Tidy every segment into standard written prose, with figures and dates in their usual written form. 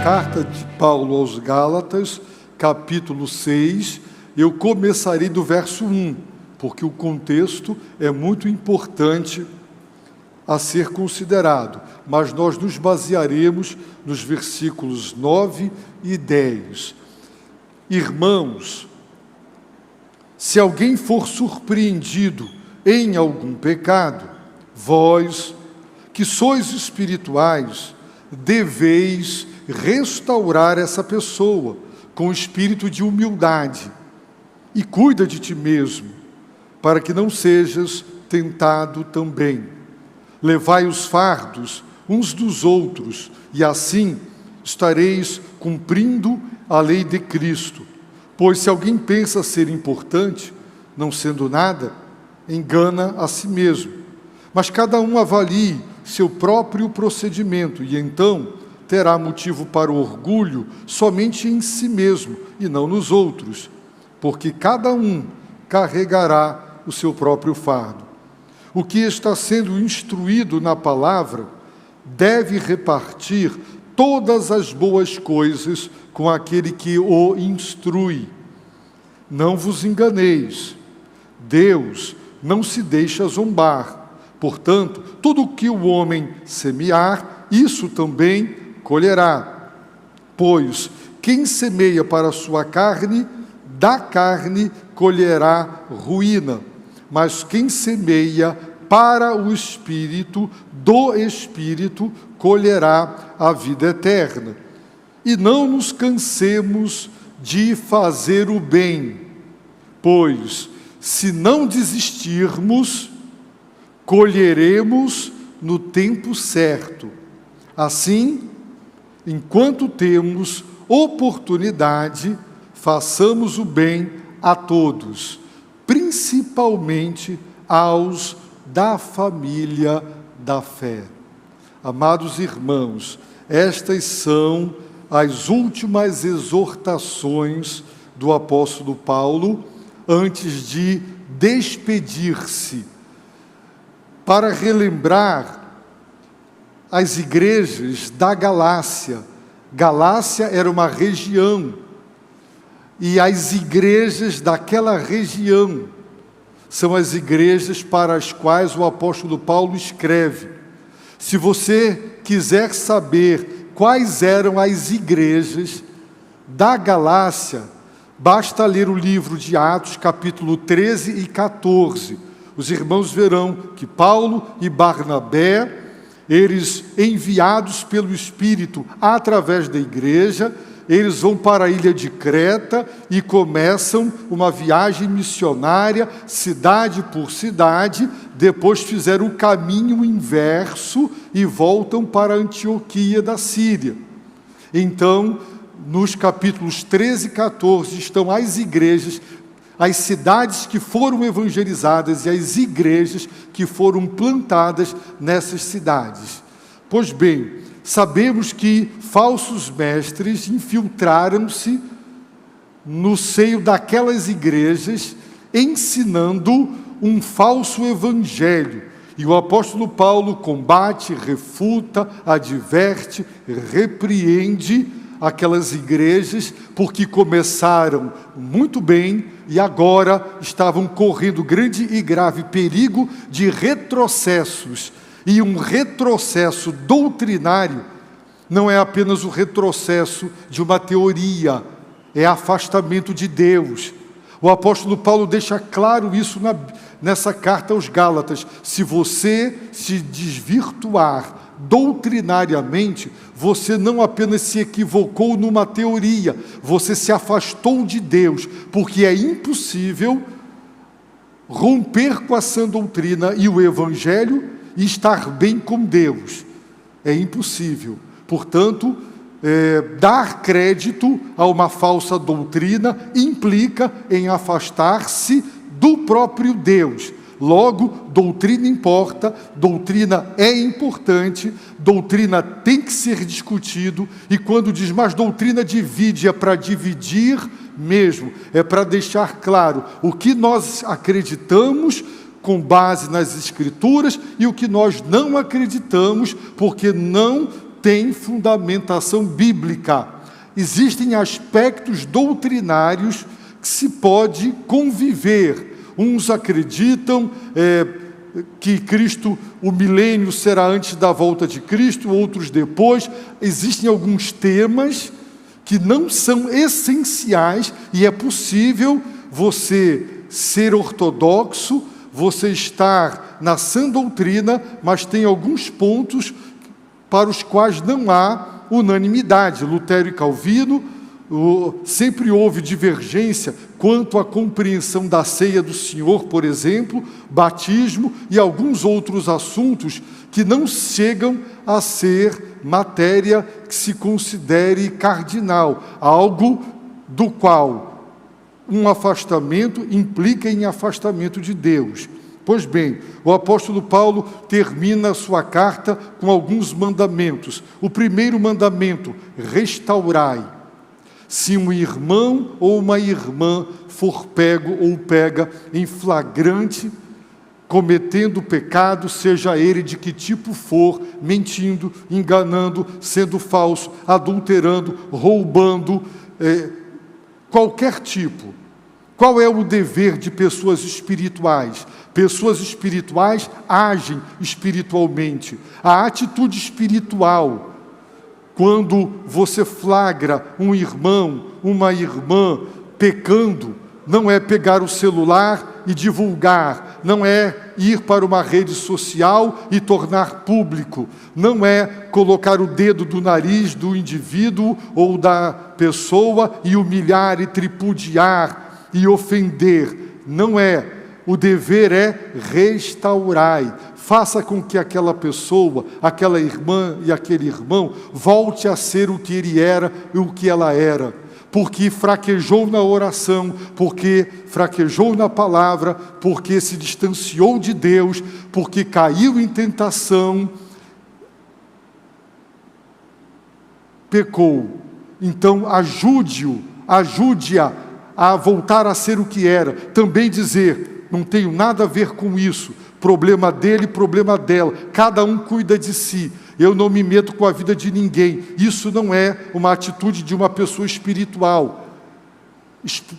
Carta de Paulo aos Gálatas, capítulo 6, eu começarei do verso 1, porque o contexto é muito importante a ser considerado, mas nós nos basearemos nos versículos 9 e 10. Irmãos, se alguém for surpreendido em algum pecado, vós, que sois espirituais, deveis restaurar essa pessoa com espírito de humildade e cuida de ti mesmo, para que não sejas tentado também. Levai os fardos uns dos outros, e assim estareis cumprindo a lei de Cristo. Pois se alguém pensa ser importante, não sendo nada, engana a si mesmo. Mas cada um avalie seu próprio procedimento, e então terá motivo para o orgulho somente em si mesmo, e não nos outros, porque cada um carregará o seu próprio fardo. O que está sendo instruído na palavra deve repartir todas as boas coisas com aquele que o instrui. Não vos enganeis, Deus não se deixa zombar. Portanto, tudo o que o homem semear, isso também colherá. Pois quem semeia para a sua carne, da carne colherá ruína. Mas quem semeia para o Espírito, do Espírito colherá a vida eterna. E não nos cansemos de fazer o bem, pois, se não desistirmos, colheremos no tempo certo. Assim, enquanto temos oportunidade, façamos o bem a todos, principalmente aos da família da fé. Amados irmãos, estas são as últimas exortações do apóstolo Paulo antes de despedir-se, para relembrar as igrejas da Galácia. Galácia era uma região, e as igrejas daquela região são as igrejas para as quais o apóstolo Paulo escreve. Se você quiser saber quais eram as igrejas da Galácia, basta ler o livro de Atos, capítulo 13 e 14. Os irmãos verão que Paulo e Barnabé, eles enviados pelo Espírito através da igreja, eles vão para a ilha de Creta e começam uma viagem missionária, cidade por cidade. Depois fizeram o caminho inverso e voltam para Antioquia da Síria. Então, nos capítulos 13 e 14 estão as igrejas, as cidades que foram evangelizadas e as igrejas que foram plantadas nessas cidades. Pois bem, sabemos que falsos mestres infiltraram-se no seio daquelas igrejas, ensinando um falso evangelho. E o apóstolo Paulo combate, refuta, adverte, repreende aquelas igrejas, porque começaram muito bem e agora estavam correndo grande e grave perigo de retrocessos. E um retrocesso doutrinário não é apenas o retrocesso de uma teoria, é afastamento de Deus. O apóstolo Paulo deixa claro isso nessa carta aos Gálatas. Se você se desvirtuar doutrinariamente, você não apenas se equivocou numa teoria, você se afastou de Deus, porque é impossível romper com a sã doutrina e o Evangelho e estar bem com Deus. É impossível. Portanto, dar crédito a uma falsa doutrina implica em afastar-se do próprio Deus. Logo, doutrina importa, doutrina é importante, doutrina tem que ser discutido, e quando diz, mas doutrina divide, é para dividir mesmo, é para deixar claro o que nós acreditamos com base nas Escrituras e o que nós não acreditamos, porque não tem fundamentação bíblica. Existem aspectos doutrinários que se pode conviver. Uns acreditam que Cristo, o milênio será antes da volta de Cristo, outros depois. Existem alguns temas que não são essenciais e é possível você ser ortodoxo, você estar na sã doutrina, mas tem alguns pontos para os quais não há unanimidade. Lutero e Calvino, sempre houve divergência quanto à compreensão da ceia do Senhor, por exemplo, batismo e alguns outros assuntos que não chegam a ser matéria que se considere cardinal, algo do qual um afastamento implica em afastamento de Deus. Pois bem, o apóstolo Paulo termina a sua carta com alguns mandamentos. O primeiro mandamento: restaurai. Se um irmão ou uma irmã for pego ou pega em flagrante, cometendo pecado, seja ele de que tipo for, mentindo, enganando, sendo falso, adulterando, roubando, qualquer tipo. Qual é o dever de pessoas espirituais? Pessoas espirituais agem espiritualmente. A atitude espiritual, quando você flagra um irmão, uma irmã pecando, não é pegar o celular e divulgar, não é ir para uma rede social e tornar público, não é colocar o dedo do nariz do indivíduo ou da pessoa e humilhar e tripudiar e ofender, não é. O dever é restaurar. Faça com que aquela pessoa, aquela irmã e aquele irmão volte a ser o que ele era e o que ela era. Porque fraquejou na oração, porque fraquejou na palavra, porque se distanciou de Deus, porque caiu em tentação, pecou. Então ajude-a a voltar a ser o que era. Também dizer: não tenho nada a ver com isso, problema dele, problema dela, cada um cuida de si, eu não me meto com a vida de ninguém. Isso não é uma atitude de uma pessoa espiritual.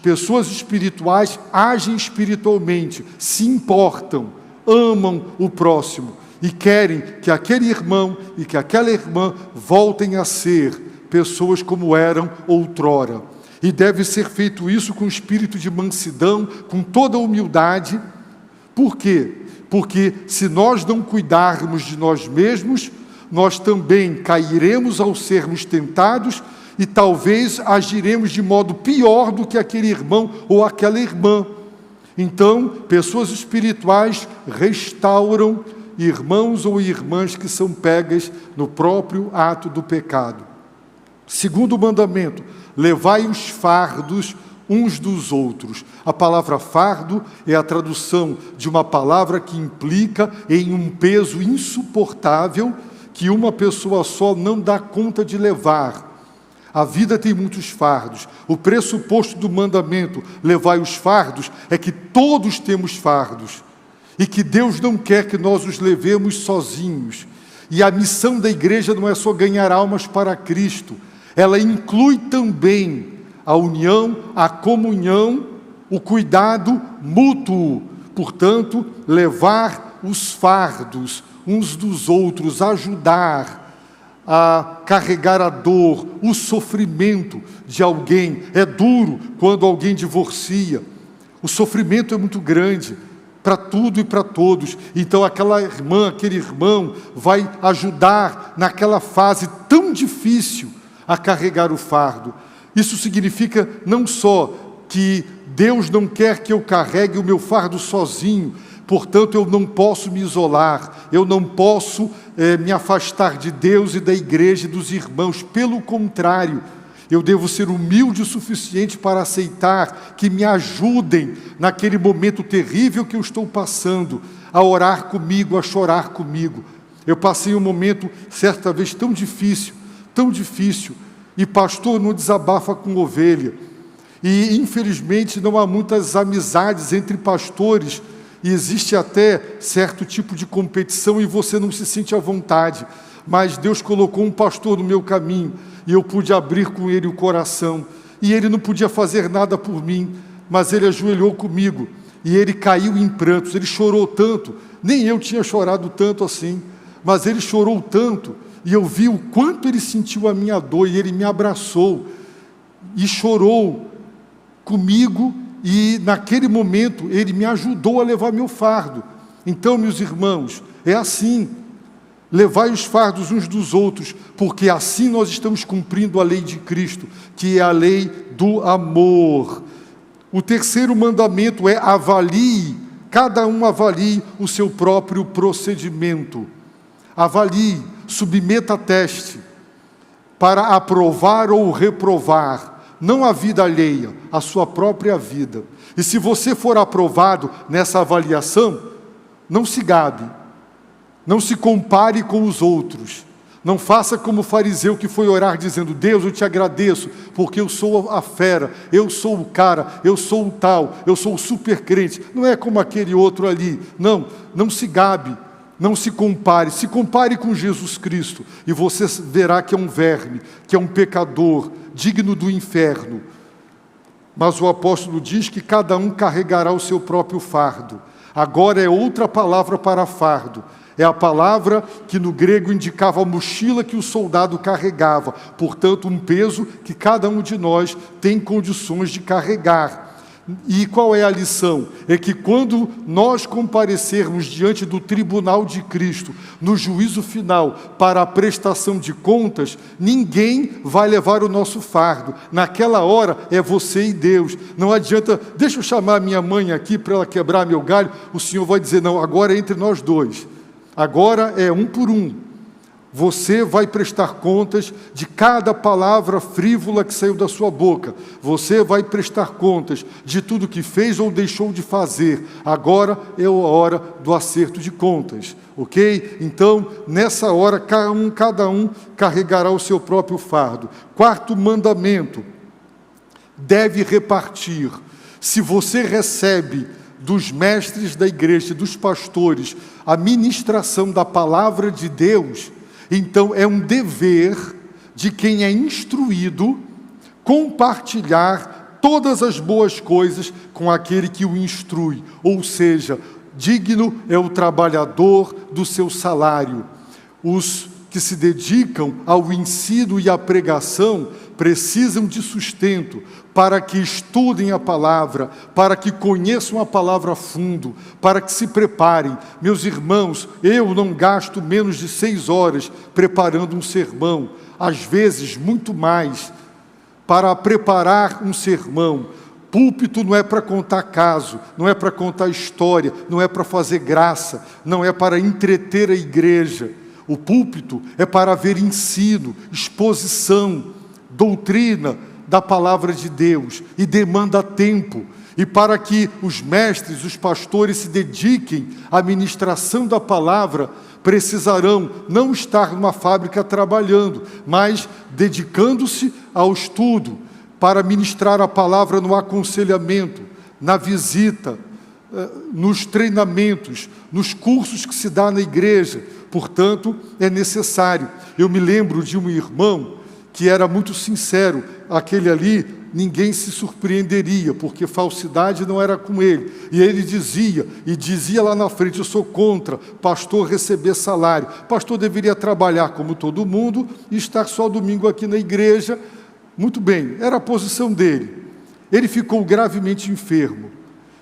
Pessoas espirituais agem espiritualmente, se importam, amam o próximo e querem que aquele irmão e que aquela irmã voltem a ser pessoas como eram outrora. E deve ser feito isso com espírito de mansidão, com toda humildade. Por quê? Porque se nós não cuidarmos de nós mesmos, nós também cairemos ao sermos tentados e talvez agiremos de modo pior do que aquele irmão ou aquela irmã. Então, pessoas espirituais restauram irmãos ou irmãs que são pegas no próprio ato do pecado. Segundo mandamento: levai os fardos uns dos outros. A palavra fardo é a tradução de uma palavra que implica em um peso insuportável que uma pessoa só não dá conta de levar. A vida tem muitos fardos. O pressuposto do mandamento, levai os fardos, é que todos temos fardos e que Deus não quer que nós os levemos sozinhos. E a missão da igreja não é só ganhar almas para Cristo, ela inclui também a união, a comunhão, o cuidado mútuo. Portanto, levar os fardos uns dos outros, ajudar a carregar a dor, o sofrimento de alguém. É duro quando alguém divorcia. O sofrimento é muito grande para tudo e para todos. Então aquela irmã, aquele irmão vai ajudar naquela fase tão difícil a carregar o fardo. Isso significa não só que Deus não quer que eu carregue o meu fardo sozinho, portanto eu não posso me isolar, eu não posso me afastar de Deus e da igreja e dos irmãos. Pelo contrário, eu devo ser humilde o suficiente para aceitar que me ajudem naquele momento terrível que eu estou passando, a orar comigo, a chorar comigo. Eu passei um momento, certa vez, tão difícil, e pastor não desabafa com ovelha. E, infelizmente, não há muitas amizades entre pastores, e existe até certo tipo de competição e você não se sente à vontade. mas Deus colocou um pastor no meu caminho, e eu pude abrir com ele o coração, e ele não podia fazer nada por mim, mas ele ajoelhou comigo, e ele caiu em prantos, ele chorou tanto, nem eu tinha chorado tanto assim, mas ele chorou tanto, e eu vi o quanto ele sentiu a minha dor, e ele me abraçou, e chorou comigo, e naquele momento ele me ajudou a levar meu fardo. Então, meus irmãos, é assim, levai os fardos uns dos outros, porque assim nós estamos cumprindo a lei de Cristo, que é a lei do amor. O terceiro mandamento é avalie, cada um avalie o seu próprio procedimento. Avalie, submeta a teste, para aprovar ou reprovar, não a vida alheia, a sua própria vida. E se você for aprovado nessa avaliação, não se gabe, não se compare com os outros, não faça como o fariseu que foi orar dizendo: Deus, eu te agradeço, porque eu sou a fera, eu sou o cara, eu sou o tal, eu sou o super crente. Não é como aquele outro ali. Não se gabe, não se compare com Jesus Cristo, e você verá que é um verme, que é um pecador, digno do inferno. Mas o apóstolo diz que cada um carregará o seu próprio fardo. Agora é outra palavra para fardo. É a palavra que no grego indicava a mochila que o soldado carregava. Portanto, um peso que cada um de nós tem condições de carregar. E qual é a lição? É que quando nós comparecermos diante do tribunal de Cristo, no juízo final, para a prestação de contas, ninguém vai levar o nosso fardo. Naquela hora é você e Deus. Não adianta, deixa eu chamar minha mãe aqui para ela quebrar meu galho. O Senhor vai dizer: não, agora é entre nós dois. Agora é um por um. Você vai prestar contas de cada palavra frívola que saiu da sua boca. Você vai prestar contas de tudo que fez ou deixou de fazer. Agora é a hora do acerto de contas, ok? Então, nessa hora, cada um carregará o seu próprio fardo. Quarto mandamento: deve repartir. Se você recebe dos mestres da igreja, dos pastores, a ministração da palavra de Deus, então é um dever de quem é instruído compartilhar todas as boas coisas com aquele que o instrui. Ou seja, digno é o trabalhador do seu salário. Os que se dedicam ao ensino e à pregação precisam de sustento para que estudem a palavra, para que conheçam a palavra a fundo, para que se preparem. Meus irmãos, eu não gasto menos de 6 horas preparando um sermão, às vezes muito mais, para preparar um sermão. Púlpito não é para contar caso, não é para contar história, não é para fazer graça, não é para entreter a igreja. O púlpito é para haver ensino, exposição, doutrina da palavra de Deus, e demanda tempo. E para que os mestres, os pastores se dediquem à ministração da palavra, precisarão não estar numa fábrica trabalhando, mas dedicando-se ao estudo, para ministrar a palavra no aconselhamento, na visita, nos treinamentos, nos cursos que se dá na igreja. Portanto, é necessário. Eu me lembro de um irmão que era muito sincero. Aquele ali, ninguém se surpreenderia, porque falsidade não era com ele. E ele dizia lá na frente: eu sou contra pastor receber salário. Pastor deveria trabalhar como todo mundo e estar só domingo aqui na igreja. Muito bem, era a posição dele. Ele ficou gravemente enfermo.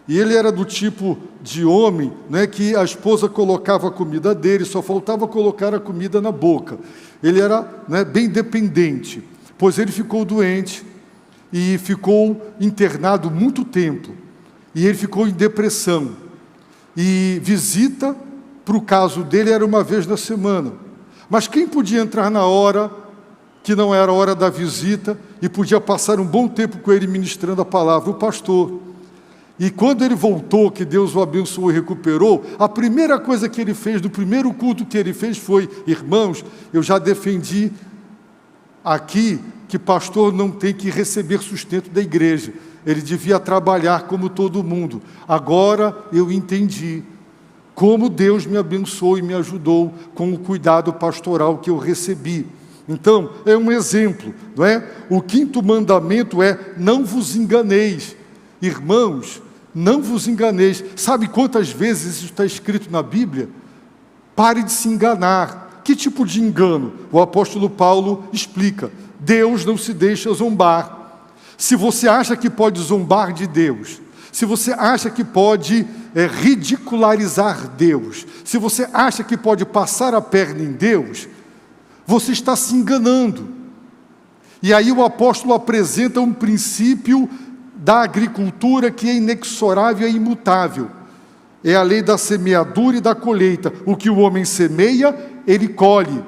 E ele era do tipo de homem, né, que a esposa colocava a comida dele, só faltava colocar a comida na boca. Ele era, né, bem dependente, pois ele ficou doente e ficou internado muito tempo. E ele ficou em depressão. E visita, para o caso dele, era uma vez na semana. Mas quem podia entrar na hora que não era a hora da visita e podia passar um bom tempo com ele ministrando a palavra? O pastor. E quando ele voltou, que Deus o abençoou e recuperou, a primeira coisa que ele fez, do primeiro culto que ele fez foi: irmãos, eu já defendi aqui que pastor não tem que receber sustento da igreja, ele devia trabalhar como todo mundo. Agora eu entendi. como Deus me abençoou e me ajudou com o cuidado pastoral que eu recebi. Então, é um exemplo, não é? O 5º mandamento é: não vos enganeis. Irmãos, não vos enganeis. Sabe quantas vezes isso está escrito na Bíblia? Pare de se enganar. Que tipo de engano? O apóstolo Paulo explica: Deus não se deixa zombar. Se você acha que pode zombar de Deus, se você acha que pode ridicularizar Deus, se você acha que pode passar a perna em Deus, você está se enganando. E aí o apóstolo apresenta um princípio da agricultura que é inexorável e imutável. É a lei da semeadura e da colheita. O que o homem semeia, ele colhe.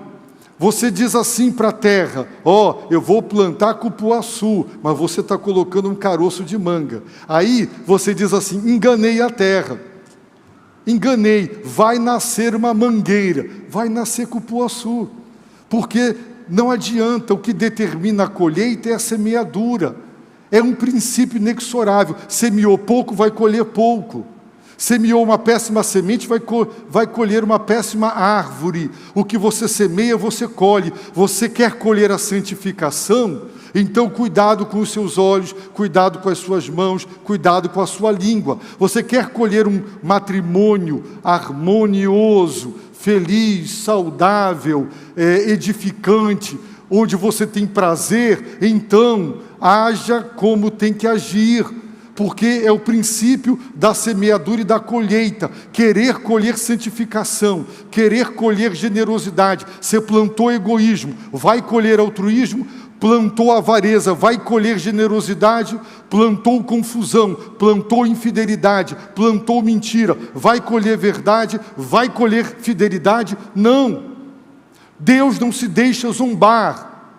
Você diz assim para a terra: eu vou plantar cupuaçu, mas você está colocando um caroço de manga. Aí você diz assim: enganei a terra. Enganei, vai nascer uma mangueira, vai nascer cupuaçu. Porque não adianta, o que determina a colheita é a semeadura. É um princípio inexorável. Semeou pouco, vai colher pouco. Semeou uma péssima semente, vai colher uma péssima árvore. O que você semeia, você colhe. Você quer colher a santificação? Então cuidado com os seus olhos, cuidado com as suas mãos, cuidado com a sua língua. Você quer colher um matrimônio harmonioso, feliz, saudável, edificante, onde você tem prazer? Então haja como tem que agir, porque é o princípio da semeadura e da colheita. Querer colher santificação, querer colher generosidade. Você plantou egoísmo, vai colher altruísmo. Plantou avareza, vai colher generosidade. Plantou confusão, plantou infidelidade, plantou mentira, vai colher verdade, vai colher fidelidade. Não, Deus não se deixa zombar.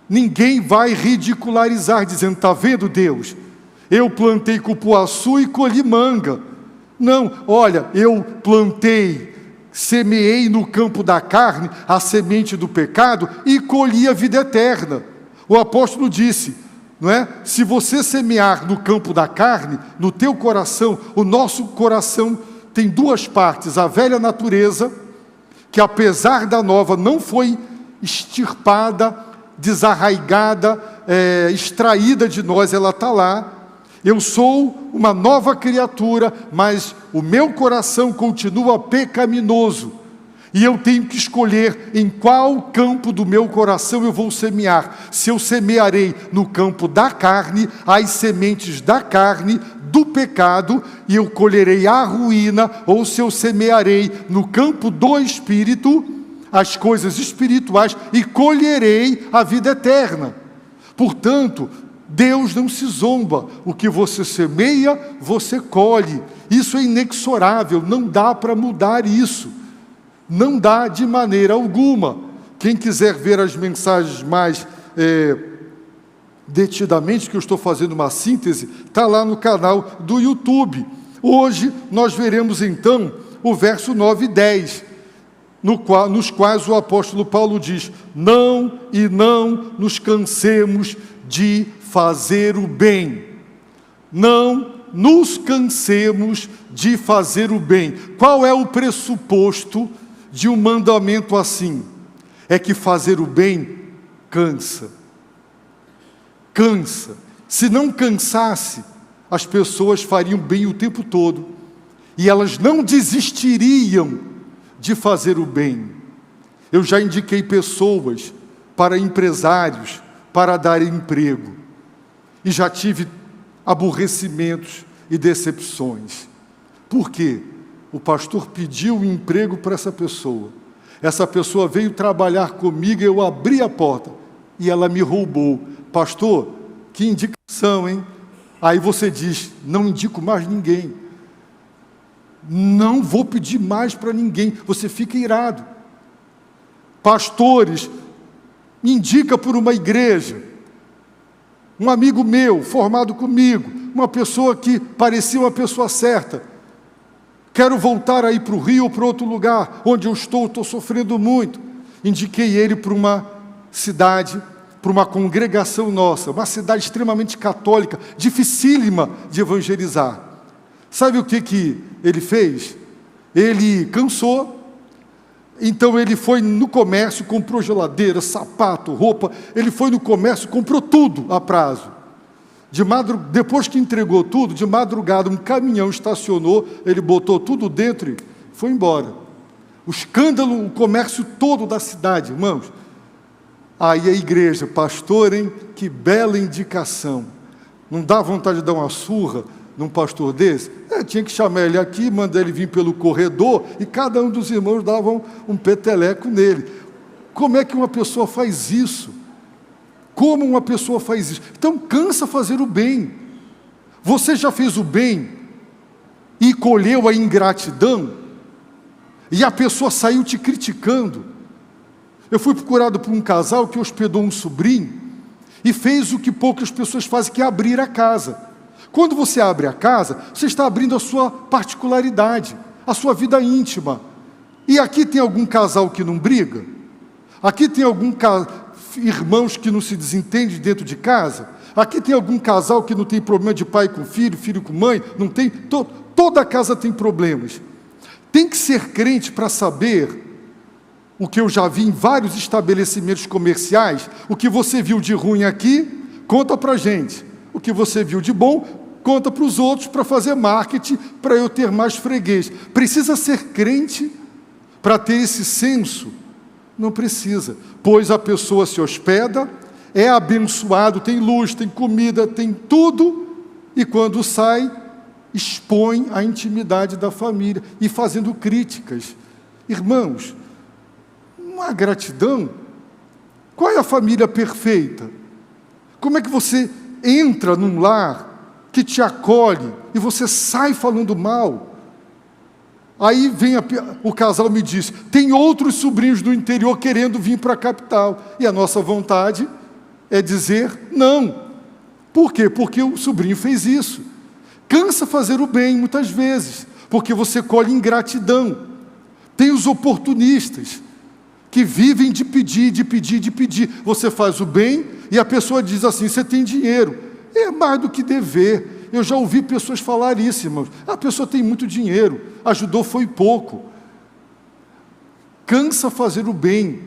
Ninguém vai ridicularizar dizendo: está vendo, Deus? Eu plantei cupuaçu e colhi manga. Não, olha, eu plantei, semeei no campo da carne a semente do pecado e colhi a vida eterna. O apóstolo disse, não é? Se você semear no campo da carne, no teu coração, o nosso coração tem duas partes: a velha natureza, que apesar da nova não foi extirpada, desarraigada, extraída de nós, ela está lá. Eu sou uma nova criatura, mas o meu coração continua pecaminoso. E eu tenho que escolher em qual campo do meu coração eu vou semear. Se eu semearei no campo da carne, as sementes da carne, do pecado, e eu colherei a ruína, ou se eu semearei no campo do Espírito, as coisas espirituais, e colherei a vida eterna. Portanto, Deus não se zomba. O que você semeia, você colhe. Isso é inexorável, não dá para mudar isso. Não dá de maneira alguma. Quem quiser ver as mensagens mais detidamente, que eu estou fazendo uma síntese, está lá no canal do YouTube. Hoje nós veremos então o verso 9 e 10, nos quais o apóstolo Paulo diz: não nos cansemos de fazer o bem. Não nos cansemos de fazer o bem. Qual é o pressuposto de um mandamento assim? É que fazer o bem cansa. Cansa. Se não cansasse, as pessoas fariam bem o tempo todo. E elas não desistiriam de fazer o bem. Eu já indiquei pessoas para empresários para dar emprego. E já tive aborrecimentos e decepções. Por quê? O pastor pediu um emprego para essa pessoa. Essa pessoa veio trabalhar comigo, eu abri a porta e ela me roubou. Pastor, que indicação, hein? Aí você diz: não indico mais ninguém. Não vou pedir mais para ninguém. Você fica irado. Pastores, me indica por uma igreja. Um amigo meu, formado comigo, uma pessoa que parecia uma pessoa certa. Quero voltar aí para o Rio ou para outro lugar, onde eu estou sofrendo muito. Indiquei ele para uma cidade, para uma congregação nossa, uma cidade extremamente católica, dificílima de evangelizar. Sabe o que ele fez? ele cansou, então ele foi no comércio, comprou geladeira, sapato, roupa, ele foi no comércio, comprou tudo a prazo. Depois que entregou tudo, de madrugada um caminhão estacionou, ele botou tudo dentro e foi embora. O escândalo, o comércio todo da cidade, irmãos. Aí a igreja, pastor, hein? Que bela indicação. Não dá vontade de dar uma surra num pastor desse? Tinha que chamar ele aqui, mandar ele vir pelo corredor e cada um dos irmãos davam um peteleco nele. Como é que uma pessoa faz isso? Como uma pessoa faz isso? Então cansa fazer o bem. Você já fez o bem e colheu a ingratidão? E a pessoa saiu te criticando? Eu fui procurado por um casal que hospedou um sobrinho e fez o que poucas pessoas fazem, que é abrir a casa. Quando você abre a casa, você está abrindo a sua particularidade, a sua vida íntima. E aqui tem algum casal que não briga? Aqui tem irmãos que não se desentendem dentro de casa? Aqui tem algum casal que não tem problema de pai com filho, filho com mãe? Não tem? Toda casa tem problemas. Tem que ser crente para saber o que eu já vi em vários estabelecimentos comerciais. O que você viu de ruim aqui, conta para a gente. O que você viu de bom, conta para os outros, para fazer marketing, para eu ter mais freguês. Precisa ser crente para ter esse senso? Não precisa, pois a pessoa se hospeda, é abençoado, tem luz, tem comida, tem tudo, e quando sai, expõe a intimidade da família, e fazendo críticas. Irmãos, não há gratidão? Qual é a família perfeita? Como é que você entra num lar que te acolhe, e você sai falando mal? Aí vem o casal me diz, tem outros sobrinhos do interior querendo vir para a capital. E a nossa vontade é dizer não. Por quê? Porque o sobrinho fez isso. Cansa fazer o bem muitas vezes, porque você colhe ingratidão. Tem os oportunistas, que vivem de pedir, de pedir, de pedir. Você faz o bem e a pessoa diz assim, você tem dinheiro. É mais do que dever. Eu já ouvi pessoas falar isso, irmãos. A pessoa tem muito dinheiro, ajudou foi pouco. Cansa fazer o bem.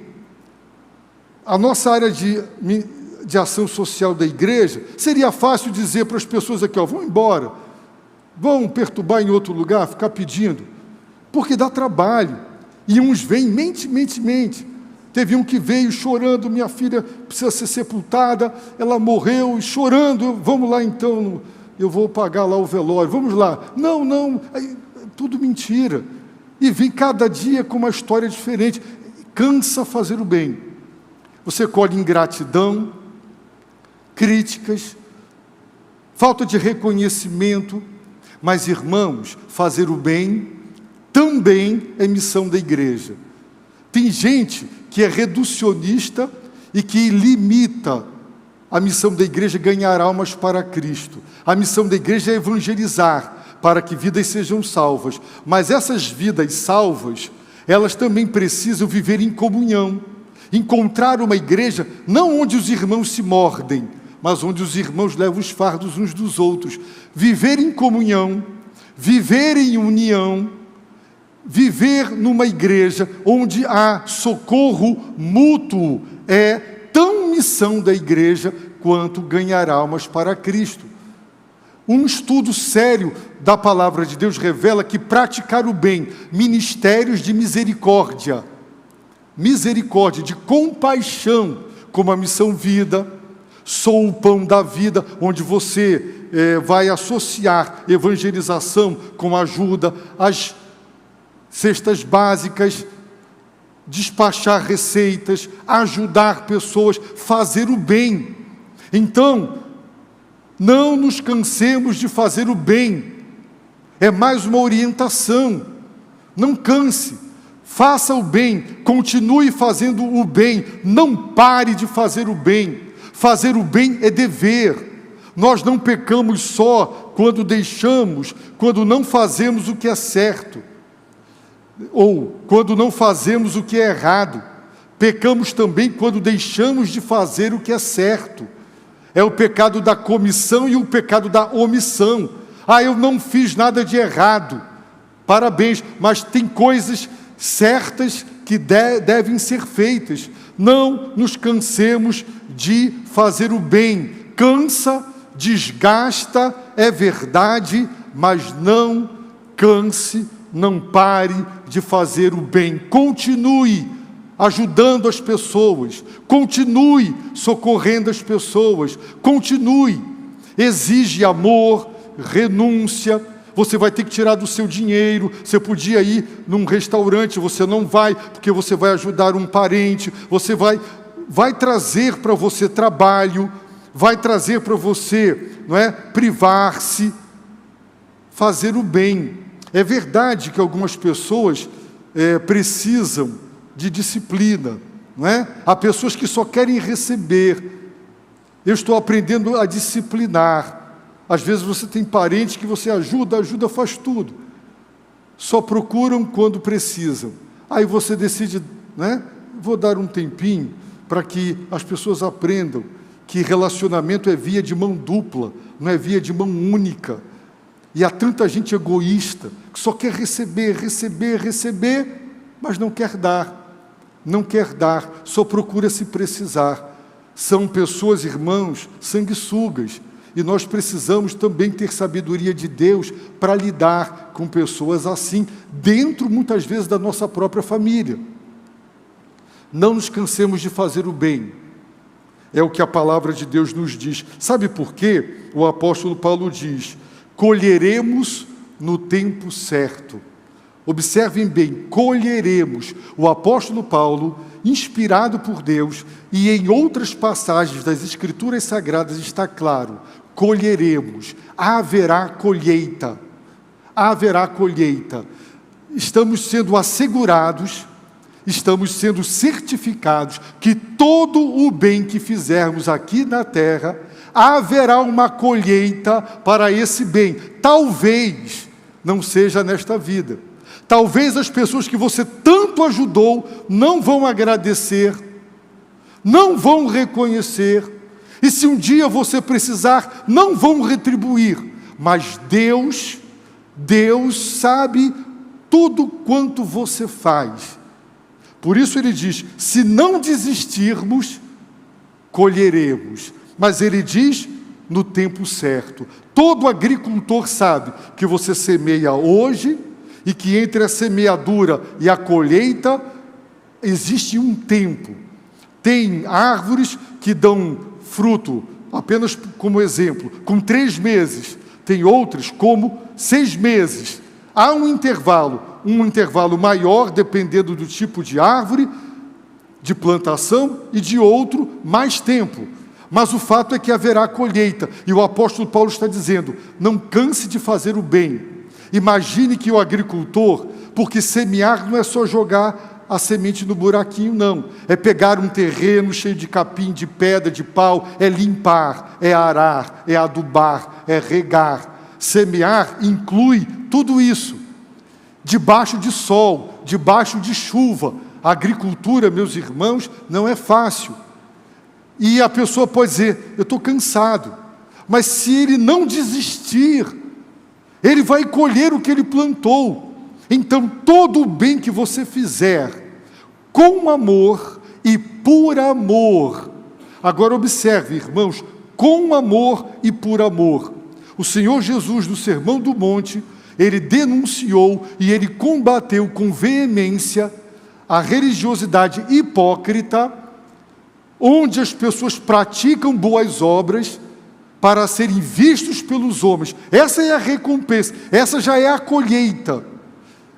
A nossa área de ação social da igreja, seria fácil dizer para as pessoas aqui, vão embora, vão perturbar em outro lugar, ficar pedindo, porque dá trabalho. E uns vêm, mente. Teve um que veio chorando, minha filha precisa ser sepultada, ela morreu, chorando, vamos lá então, eu vou pagar lá o velório, vamos lá. Não, tudo mentira. E vem cada dia com uma história diferente. Cansa fazer o bem. Você colhe ingratidão, críticas, falta de reconhecimento, mas, irmãos, fazer o bem também é missão da igreja. Tem gente que é reducionista e que limita a missão da igreja ganhar almas para Cristo. A missão da igreja é evangelizar, para que vidas sejam salvas. Mas essas vidas salvas, elas também precisam viver em comunhão. Encontrar uma igreja, não onde os irmãos se mordem, mas onde os irmãos levam os fardos uns dos outros. Viver em comunhão, viver em união, viver numa igreja onde há socorro mútuo é tão missão da igreja quanto ganhar almas para Cristo. Um estudo sério da palavra de Deus revela que praticar o bem, ministérios de misericórdia, de compaixão, como a missão vida, Sou o Pão da Vida, onde você vai associar evangelização com ajuda às cestas básicas, despachar receitas, ajudar pessoas, fazer o bem. Então, não nos cansemos de fazer o bem. É mais uma orientação. Não canse. Faça o bem. Continue fazendo o bem. Não pare de fazer o bem. Fazer o bem é dever. Nós não pecamos só quando não fazemos o que é certo, ou quando não fazemos o que é errado. Pecamos também quando deixamos de fazer o que é certo. É o pecado da comissão e o pecado da omissão. Eu não fiz nada de errado. Parabéns, mas tem coisas certas que devem ser feitas. Não nos cansemos de fazer o bem. Cansa, desgasta, é verdade, mas não canse, não pare de fazer o bem. Continue ajudando as pessoas, continue socorrendo as pessoas, continue. Exige amor, renúncia. Você vai ter que tirar do seu dinheiro. Você podia ir num restaurante, você não vai, porque você vai ajudar um parente. Você vai trazer para você trabalho, vai trazer para você, não é, privar-se, fazer o bem. É verdade que algumas pessoas precisam de disciplina, não é? Há pessoas que só querem receber. Eu estou aprendendo a disciplinar. Às vezes você tem parentes que você ajuda, faz tudo. Só procuram quando precisam. Aí você decide, né? Vou dar um tempinho para que as pessoas aprendam que relacionamento é via de mão dupla, não é via de mão única. E há tanta gente egoísta que só quer receber, mas não quer dar, só procura se precisar. São pessoas, irmãos, sanguessugas. E nós precisamos também ter sabedoria de Deus para lidar com pessoas assim, dentro, muitas vezes, da nossa própria família. Não nos cansemos de fazer o bem. É o que a palavra de Deus nos diz. Sabe por quê? O apóstolo Paulo diz: colheremos no tempo certo. Observem bem, colheremos. O apóstolo Paulo, inspirado por Deus, e em outras passagens das Escrituras Sagradas está claro: colheremos, haverá colheita, estamos sendo assegurados, estamos sendo certificados que todo o bem que fizermos aqui na terra, haverá uma colheita para esse bem. Talvez não seja nesta vida, talvez as pessoas que você tanto ajudou não vão agradecer, não vão reconhecer, e se um dia você precisar, não vão retribuir. Mas Deus sabe tudo quanto você faz. Por isso ele diz: se não desistirmos, colheremos. Mas ele diz no tempo certo. Todo agricultor sabe que você semeia hoje e que entre a semeadura e a colheita existe um tempo. Tem árvores que dão fruto, apenas como exemplo, com 3 meses. Tem outras como 6 meses. Há um intervalo maior, dependendo do tipo de árvore, de plantação, e de outro, mais tempo. Mas o fato é que haverá colheita. E o apóstolo Paulo está dizendo: não canse de fazer o bem. Imagine que o agricultor, porque semear não é só jogar a semente no buraquinho, não. É pegar um terreno cheio de capim, de pedra, de pau, é limpar, é arar, é adubar, é regar. Semear inclui tudo isso. Debaixo de sol, debaixo de chuva. A agricultura, meus irmãos, não é fácil. E a pessoa pode dizer: eu estou cansado. Mas se ele não desistir, ele vai colher o que ele plantou. Então, todo o bem que você fizer, com amor e por amor. Agora observe, irmãos, com amor e por amor. O Senhor Jesus, no Sermão do Monte, ele denunciou e ele combateu com veemência a religiosidade hipócrita, onde as pessoas praticam boas obras para serem vistos pelos homens. Essa é a recompensa, essa já é a colheita.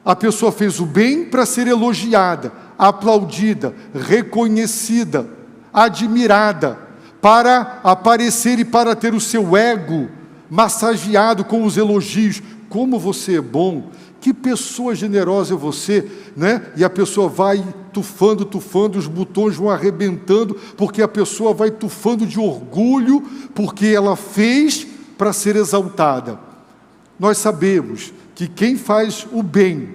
A pessoa fez o bem para ser elogiada, aplaudida, reconhecida, admirada, para aparecer e para ter o seu ego massageado com os elogios. Como você é bom, que pessoa generosa é você, né? E a pessoa vai tufando, os botões vão arrebentando, porque a pessoa vai tufando de orgulho, porque ela fez para ser exaltada. Nós sabemos que quem faz o bem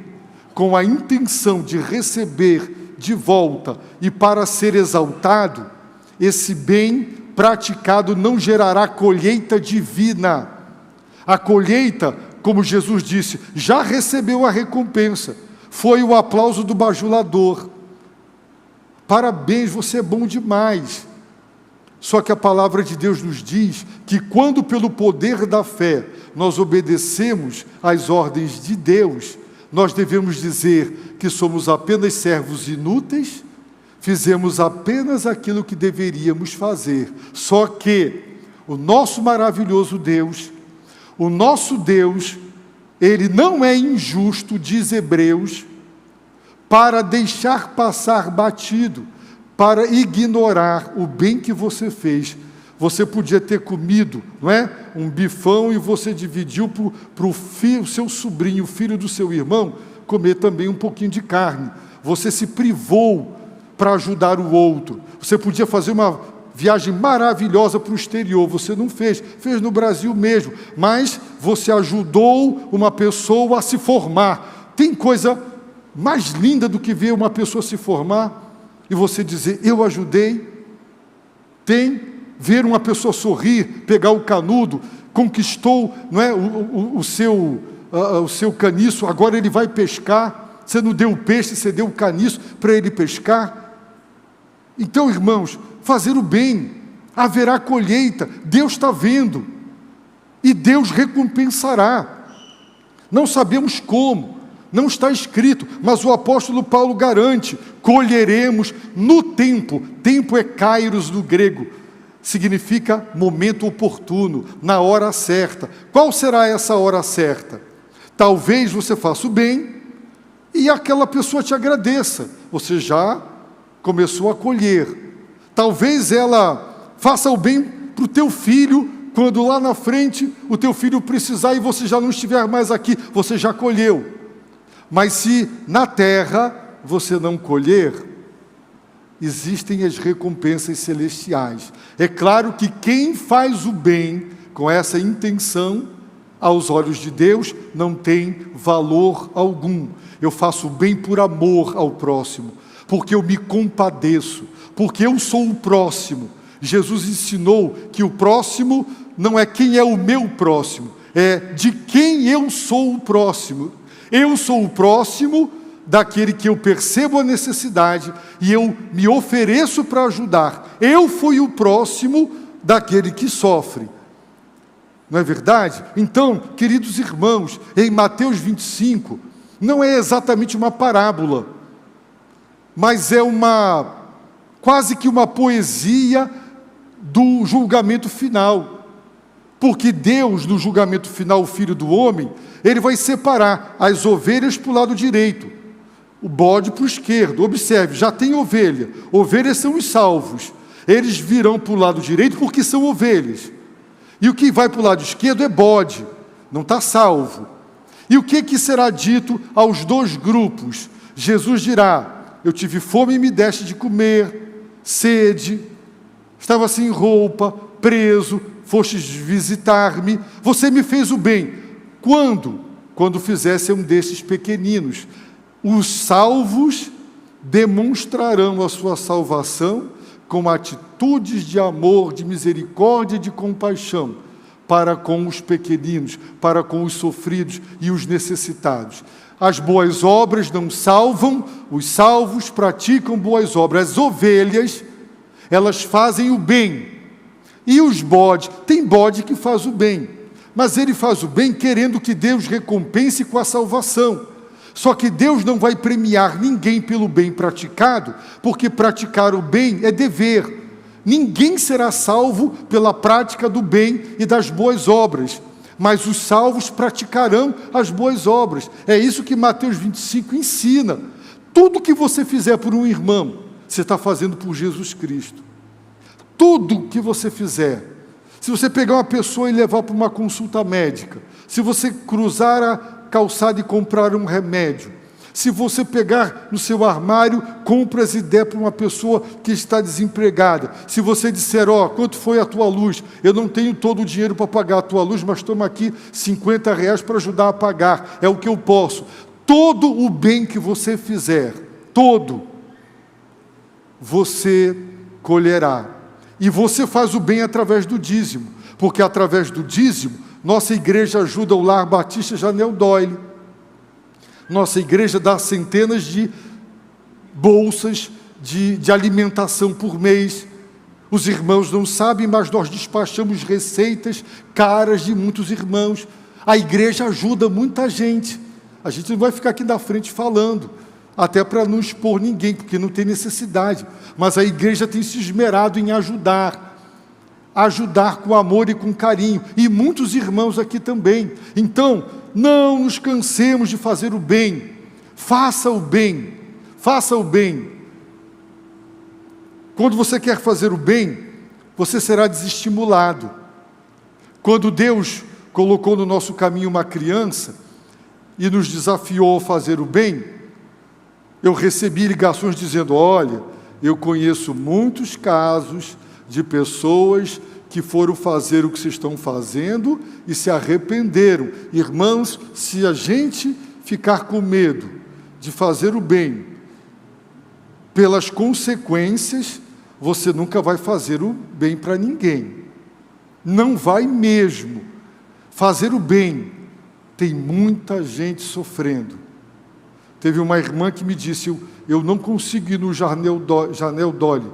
com a intenção de receber de volta e para ser exaltado, esse bem praticado não gerará colheita divina. A colheita como Jesus disse, já recebeu a recompensa. Foi o aplauso do bajulador. Parabéns, você é bom demais. Só que a palavra de Deus nos diz que quando pelo poder da fé nós obedecemos às ordens de Deus, nós devemos dizer que somos apenas servos inúteis, fizemos apenas aquilo que deveríamos fazer. Só que o nosso maravilhoso Deus, o nosso Deus, Ele não é injusto, diz Hebreus, para deixar passar batido, para ignorar o bem que você fez. Você podia ter comido, não é? Um bifão e você dividiu para o seu sobrinho, filho do seu irmão, comer também um pouquinho de carne. Você se privou para ajudar o outro. Você podia fazer uma viagem maravilhosa para o exterior, você não fez, fez no Brasil mesmo, mas você ajudou uma pessoa a se formar. Tem coisa mais linda do que ver uma pessoa se formar e você dizer, eu ajudei? Tem ver uma pessoa sorrir, pegar o canudo, conquistou, não é, o seu caniço, agora ele vai pescar, você não deu o peixe, você deu o caniço para ele pescar. Então, irmãos, fazer o bem, haverá colheita, Deus está vendo, e Deus recompensará. Não sabemos como, não está escrito, mas o apóstolo Paulo garante, colheremos no tempo. Tempo é kairos no grego, significa momento oportuno, na hora certa. Qual será essa hora certa? Talvez você faça o bem e aquela pessoa te agradeça, você já começou a colher. Talvez ela faça o bem para o teu filho, quando lá na frente o teu filho precisar e você já não estiver mais aqui, você já colheu. Mas se na terra você não colher, existem as recompensas celestiais. É claro que quem faz o bem com essa intenção, aos olhos de Deus, não tem valor algum. Eu faço o bem por amor ao próximo, porque eu me compadeço, porque eu sou o próximo. Jesus ensinou que o próximo não é quem é o meu próximo, é de quem eu sou o próximo. Eu sou o próximo daquele que eu percebo a necessidade e eu me ofereço para ajudar. Eu fui o próximo daquele que sofre. Não é verdade? Então, queridos irmãos, em Mateus 25, não é exatamente uma parábola, mas é quase que uma poesia do julgamento final. Porque Deus, no julgamento final, o Filho do Homem, Ele vai separar as ovelhas para o lado direito, o bode para o esquerdo. Observe, já tem ovelha. Ovelhas são os salvos. Eles virão para o lado direito porque são ovelhas. E o que vai para o lado esquerdo é bode, não está salvo. E o que será dito aos dois grupos? Jesus dirá, eu tive fome e me deste de comer, sede, estava sem roupa, preso, fostes visitar-me, você me fez o bem. Quando? Quando fizesse um desses pequeninos. Os salvos demonstrarão a sua salvação com atitudes de amor, de misericórdia e de compaixão para com os pequeninos, para com os sofridos e os necessitados. As boas obras não salvam, os salvos praticam boas obras. As ovelhas, elas fazem o bem. E os bodes, tem bode que faz o bem, mas ele faz o bem querendo que Deus recompense com a salvação. Só que Deus não vai premiar ninguém pelo bem praticado, porque praticar o bem é dever. Ninguém será salvo pela prática do bem e das boas obras, mas os salvos praticarão as boas obras. É isso que Mateus 25 ensina. Tudo que você fizer por um irmão, você está fazendo por Jesus Cristo. Tudo que você fizer, se você pegar uma pessoa e levar para uma consulta médica, se você cruzar a calçada e comprar um remédio, se você pegar no seu armário compras e der para uma pessoa que está desempregada, se você disser, quanto foi a tua luz? Eu não tenho todo o dinheiro para pagar a tua luz, mas toma aqui R$50 para ajudar a pagar, é o que eu posso. Todo o bem que você fizer, todo, você colherá. E você faz o bem através do dízimo, porque através do dízimo Nossa igreja ajuda o Lar Batista Janel Doyle. Nossa igreja dá centenas de bolsas de alimentação por mês. Os irmãos não sabem, mas nós despachamos receitas caras de muitos irmãos. A igreja ajuda muita gente. A gente não vai ficar aqui na frente falando, até para não expor ninguém, porque não tem necessidade. Mas a igreja tem se esmerado em ajudar com amor e com carinho. E muitos irmãos aqui também. Então, não nos cansemos de fazer o bem. Faça o bem. Faça o bem. Quando você quer fazer o bem, você será desestimulado. Quando Deus colocou no nosso caminho uma criança e nos desafiou a fazer o bem, eu recebi ligações dizendo: olha, eu conheço muitos casos de pessoas que foram fazer o que vocês estão fazendo e se arrependeram. Irmãos, se a gente ficar com medo de fazer o bem pelas consequências, você nunca vai fazer o bem para ninguém. Não vai mesmo. Fazer o bem, tem muita gente sofrendo. Teve uma irmã que me disse: eu não consigo ir no Janel Doyle,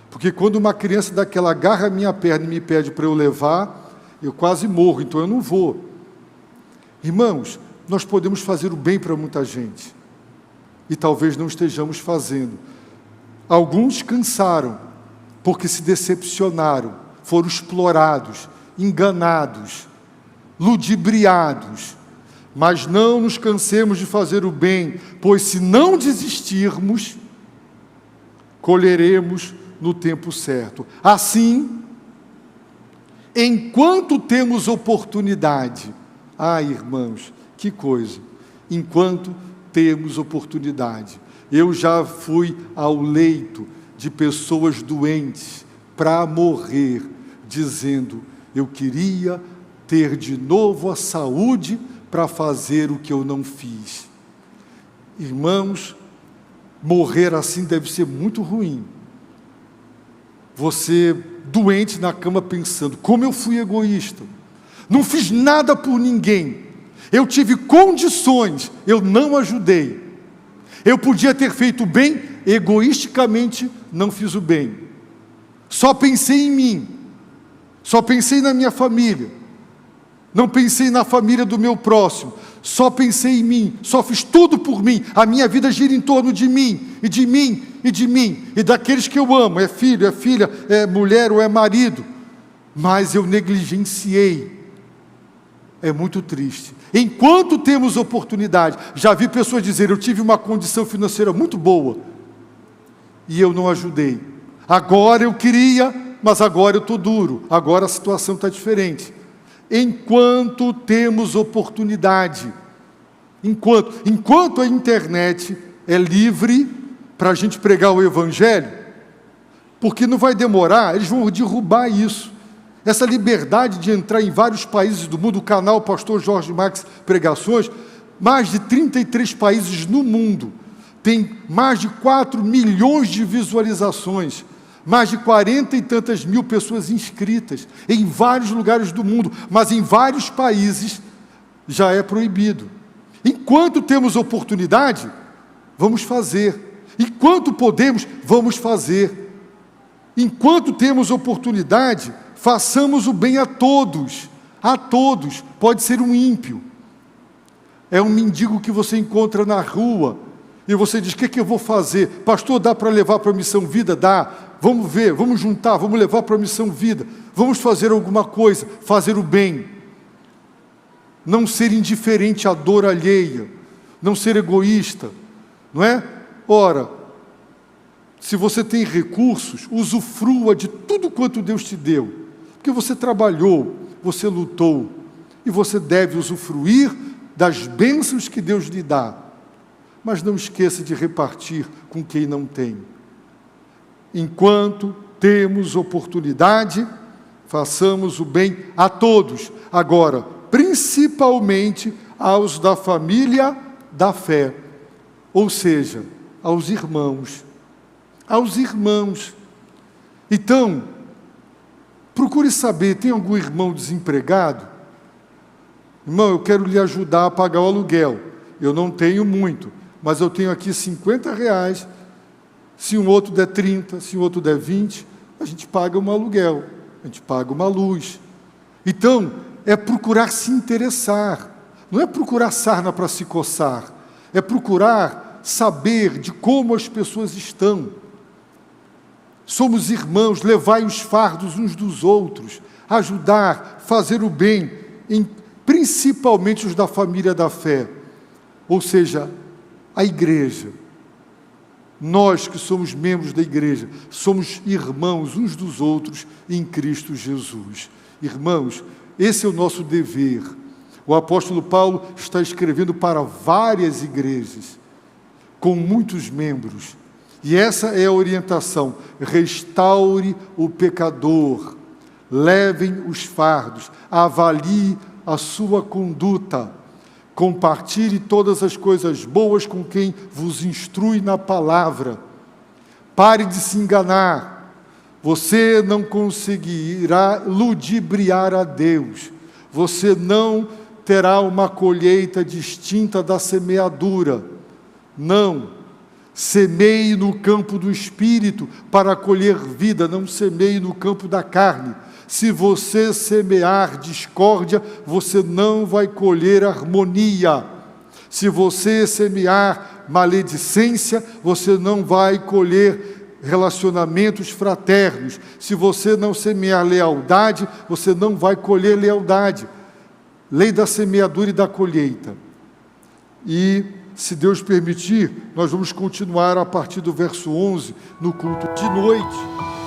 porque quando uma criança daquela agarra a minha perna e me pede para eu levar, eu quase morro, então eu não vou. Irmãos, nós podemos fazer o bem para muita gente, e talvez não estejamos fazendo. Alguns cansaram, porque se decepcionaram, foram explorados, enganados, ludibriados. Mas não nos cansemos de fazer o bem, pois se não desistirmos, colheremos no tempo certo. Assim, enquanto temos oportunidade, irmãos, que coisa, enquanto temos oportunidade. Eu já fui ao leito de pessoas doentes para morrer, dizendo: eu queria ter de novo a saúde para fazer o que eu não fiz. Irmãos, morrer assim deve ser muito ruim. Você doente na cama pensando: como eu fui egoísta, não fiz nada por ninguém, eu tive condições, eu não ajudei, eu podia ter feito o bem, egoisticamente não fiz o bem, só pensei em mim, só pensei na minha família, não pensei na família do meu próximo, só pensei em mim, só fiz tudo por mim, a minha vida gira em torno de mim, e de mim, e de mim, e daqueles que eu amo, é filho, é filha, é mulher ou é marido, mas eu negligenciei. É muito triste. Enquanto temos oportunidade, já vi pessoas dizer: eu tive uma condição financeira muito boa, e eu não ajudei. Agora eu queria, mas agora eu estou duro, agora a situação está diferente. Enquanto temos oportunidade, enquanto a internet é livre para a gente pregar o Evangelho, porque não vai demorar, eles vão derrubar isso. Essa liberdade de entrar em vários países do mundo, o canal Pastor Jorge Max Pregações, mais de 33 países no mundo, tem mais de 4 milhões de visualizações, mais de 40 e tantas mil pessoas inscritas, em vários lugares do mundo, mas em vários países já é proibido. Enquanto temos oportunidade, vamos fazer. Enquanto podemos, vamos fazer. Enquanto temos oportunidade, façamos o bem a todos. A todos. Pode ser um ímpio. É um mendigo que você encontra na rua, e você diz: o que eu vou fazer? Pastor, dá para levar para a Missão Vida? Dá. Vamos ver, vamos juntar, vamos levar para a Missão Vida. Vamos fazer alguma coisa, fazer o bem. Não ser indiferente à dor alheia, não ser egoísta, não é? Ora, se você tem recursos, usufrua de tudo quanto Deus te deu, porque você trabalhou, você lutou, e você deve usufruir das bênçãos que Deus lhe dá. Mas não esqueça de repartir com quem não tem. Enquanto temos oportunidade, façamos o bem a todos. Agora, principalmente aos da família da fé, ou seja, aos irmãos. Aos irmãos. Então, procure saber: tem algum irmão desempregado? Irmão, eu quero lhe ajudar a pagar o aluguel. Eu não tenho muito, mas eu tenho aqui R$ 50. Se um outro der 30, se um outro der 20, a gente paga um aluguel, a gente paga uma luz. Então, é procurar se interessar. Não é procurar sarna para se coçar. É procurar saber de como as pessoas estão. Somos irmãos, levai os fardos uns dos outros, ajudar, fazer o bem, principalmente os da família da fé, ou seja, a igreja. Nós que somos membros da igreja, somos irmãos uns dos outros em Cristo Jesus. Irmãos, esse é o nosso dever. O apóstolo Paulo está escrevendo para várias igrejas, com muitos membros. E essa é a orientação: restaure o pecador, levem os fardos, avalie a sua conduta, compartilhe todas as coisas boas com quem vos instrui na palavra. Pare de se enganar, você não conseguirá ludibriar a Deus, você não terá uma colheita distinta da semeadura. Não. Semeie no campo do Espírito para colher vida, não semeie no campo da carne. Se você semear discórdia, você não vai colher harmonia. Se você semear maledicência, você não vai colher relacionamentos fraternos. Se você não semear lealdade, você não vai colher lealdade. Lei da semeadura e da colheita. E, se Deus permitir, nós vamos continuar a partir do verso 11, no culto de noite.